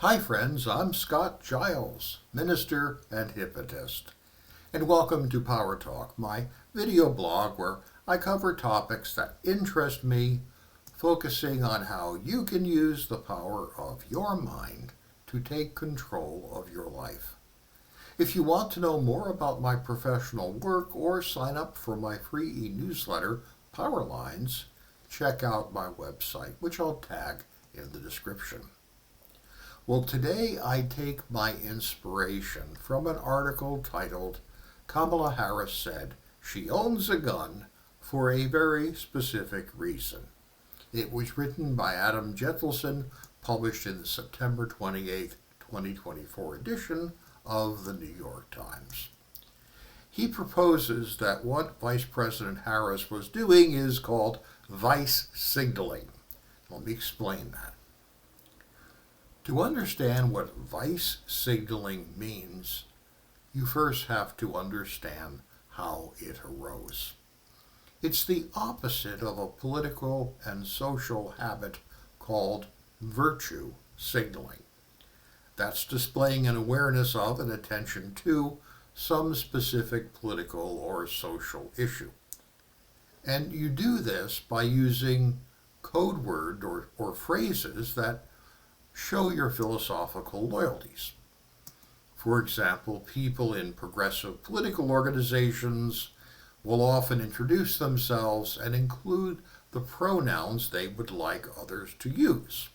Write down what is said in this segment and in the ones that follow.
Hi friends, I'm Scott Giles, minister and hypnotist, and welcome to Power Talk, my video blog where I cover topics that interest me, focusing on how you can use the power of your mind to take control of your life. If you want to know more about my professional work or sign up for my free e-newsletter, Power Lines, check out my website, which I'll tag in the description. Well, today I take my inspiration from an article titled Kamala Harris Said She Owns a Gun for a Very Specific Reason. It was written by Adam Gentleson, published in the September 28, 2024 edition of the New York Times. He proposes that what Vice President Harris was doing is called vice signaling. Let me explain that. To understand what vice signaling means, you first have to understand how it arose. It's the opposite of a political and social habit called virtue signaling. That's displaying an awareness of and attention to some specific political or social issue. And you do this by using code word or phrases that show your philosophical loyalties. For example, people in progressive political organizations will often introduce themselves and include the pronouns they would like others to use.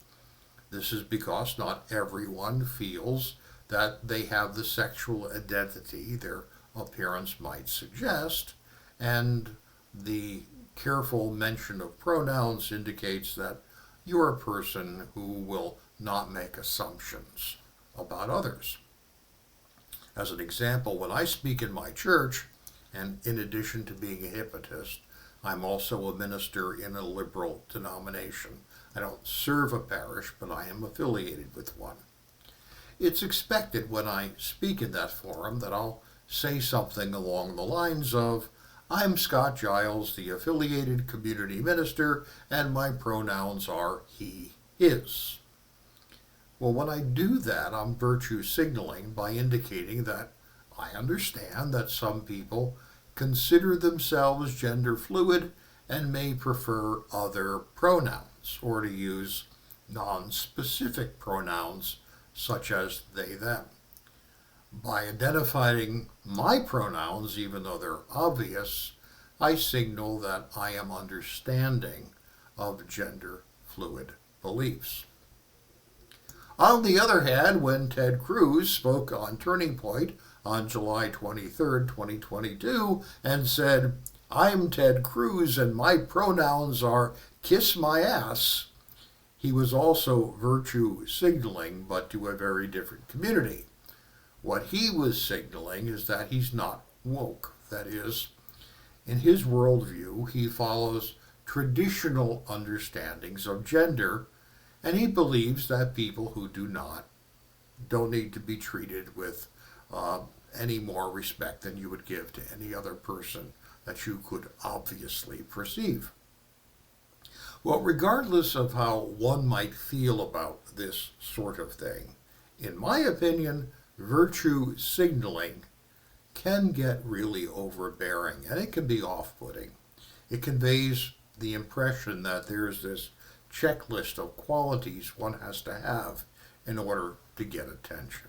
This is because not everyone feels that they have the sexual identity their appearance might suggest, and the careful mention of pronouns indicates that you're a person who will not make assumptions about others. As an example, when I speak in my church, and in addition to being a hypnotist, I'm also a minister in a liberal denomination. I don't serve a parish, but I am affiliated with one. It's expected when I speak in that forum that I'll say something along the lines of, I'm Scott Giles, the affiliated community minister, and my pronouns are he, his. Well, when I do that, I'm virtue signaling by indicating that I understand that some people consider themselves gender fluid and may prefer other pronouns, or to use non-specific pronouns such as they, them. By identifying my pronouns, even though they're obvious, I signal that I am understanding of gender fluid beliefs. On the other hand, when Ted Cruz spoke on Turning Point on July 23, 2022, and said, I'm Ted Cruz and my pronouns are kiss my ass, he was also virtue signaling, but to a very different community. What he was signaling is that he's not woke. That is, in his worldview, he follows traditional understandings of gender, and he believes that people who do not don't need to be treated with any more respect than you would give to any other person that you could obviously perceive. Well, regardless of how one might feel about this sort of thing, in my opinion, virtue signaling can get really overbearing, and it can be off-putting. It conveys the impression that there's this checklist of qualities one has to have in order to get attention.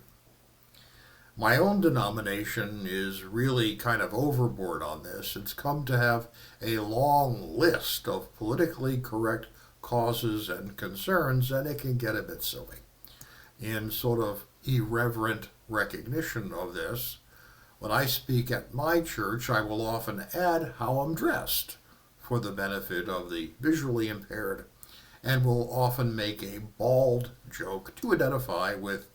My own denomination is really kind of overboard on this. It's come to have a long list of politically correct causes and concerns, and it can get a bit silly. In sort of irreverent recognition of this, when I speak at my church, I will often add how I'm dressed for the benefit of the visually impaired, and will often make a bald joke to identify with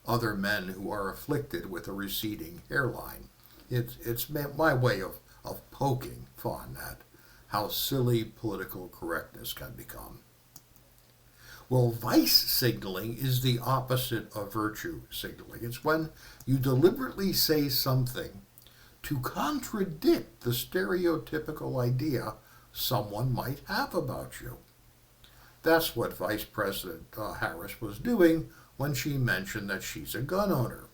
other men who are afflicted with a receding hairline. It's my way of poking fun at how silly political correctness can become. Well, vice signaling is the opposite of virtue signaling. It's when you deliberately say something to contradict the stereotypical idea someone might have about you. That's what Vice President Harris was doing when she mentioned that she's a gun owner.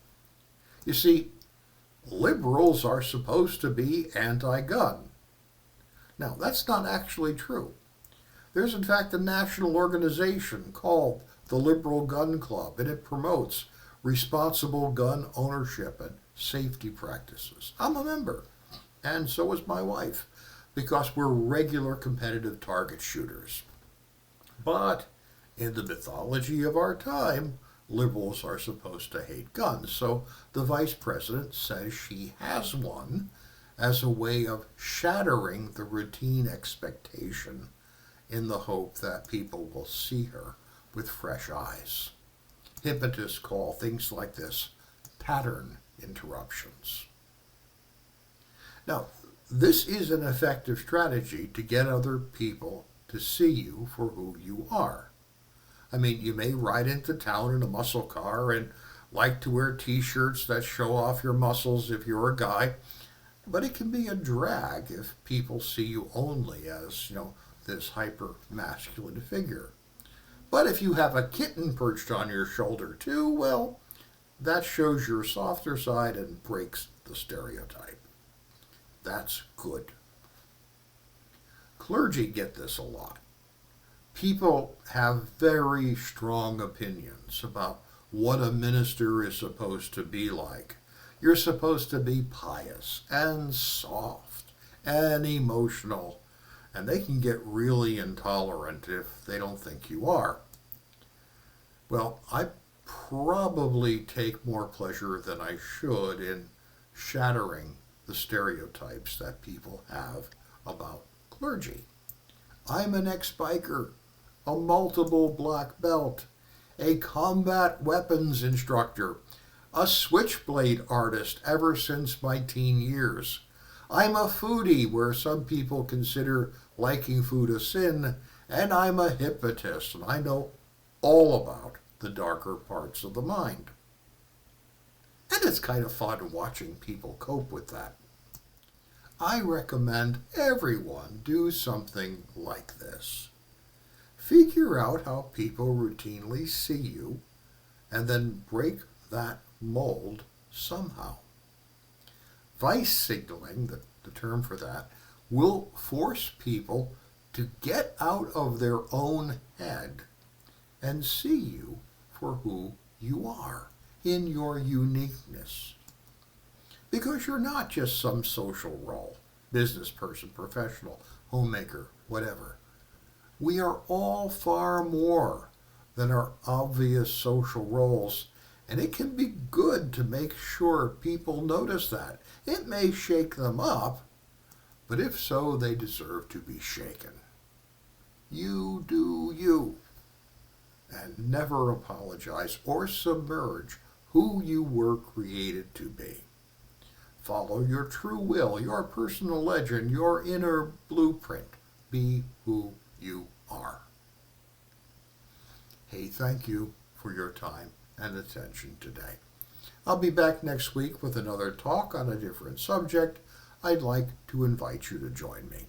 You see, liberals are supposed to be anti-gun. Now, that's not actually true. There's in fact a national organization called the Liberal Gun Club, and it promotes responsible gun ownership and safety practices. I'm a member, and so is my wife, because we're regular competitive target shooters. But in the mythology of our time, liberals are supposed to hate guns, so the vice president says she has one as a way of shattering the routine expectation in the hope that people will see her with fresh eyes. Hypnotists call things like this pattern interruptions. Now, this is an effective strategy to get other people to see you for who you are. I mean, you may ride into town in a muscle car and like to wear t-shirts that show off your muscles if you're a guy, but it can be a drag if people see you only as, this hyper-masculine figure. But if you have a kitten perched on your shoulder too, well, that shows your softer side and breaks the stereotype. That's good. Clergy get this a lot. People have very strong opinions about what a minister is supposed to be like. You're supposed to be pious and soft and emotional, and they can get really intolerant if they don't think you are. Well, I probably take more pleasure than I should in shattering the stereotypes that people have about clergy. I'm an ex-biker, a multiple black belt, a combat weapons instructor, a switchblade artist ever since my teen years. I'm a foodie, where some people consider liking food a sin, and I'm a hypnotist, and I know all about the darker parts of the mind. And it's kind of fun watching people cope with that. I recommend everyone do something like this. Figure out how people routinely see you, and then break that mold somehow. Vice signaling, the term for that, will force people to get out of their own head and see you for who you are in your uniqueness. Because you're not just some social role, business person, professional, homemaker, whatever. We are all far more than our obvious social roles, and it can be good to make sure people notice that. It may shake them up, but if so, they deserve to be shaken. You do you, and never apologize or submerge who you were created to be. Follow your true will, your personal legend, your inner blueprint. Be who you are. Hey, thank you for your time and attention today. I'll be back next week with another talk on a different subject. I'd like to invite you to join me.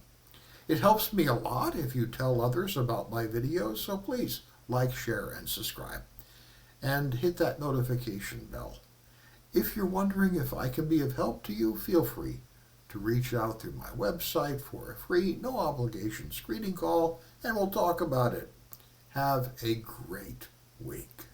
It helps me a lot if you tell others about my videos, so please like, share, and subscribe. And hit that notification bell. If you're wondering if I can be of help to you, feel free to reach out through my website for a free, no obligation screening call, and we'll talk about it. Have a great week.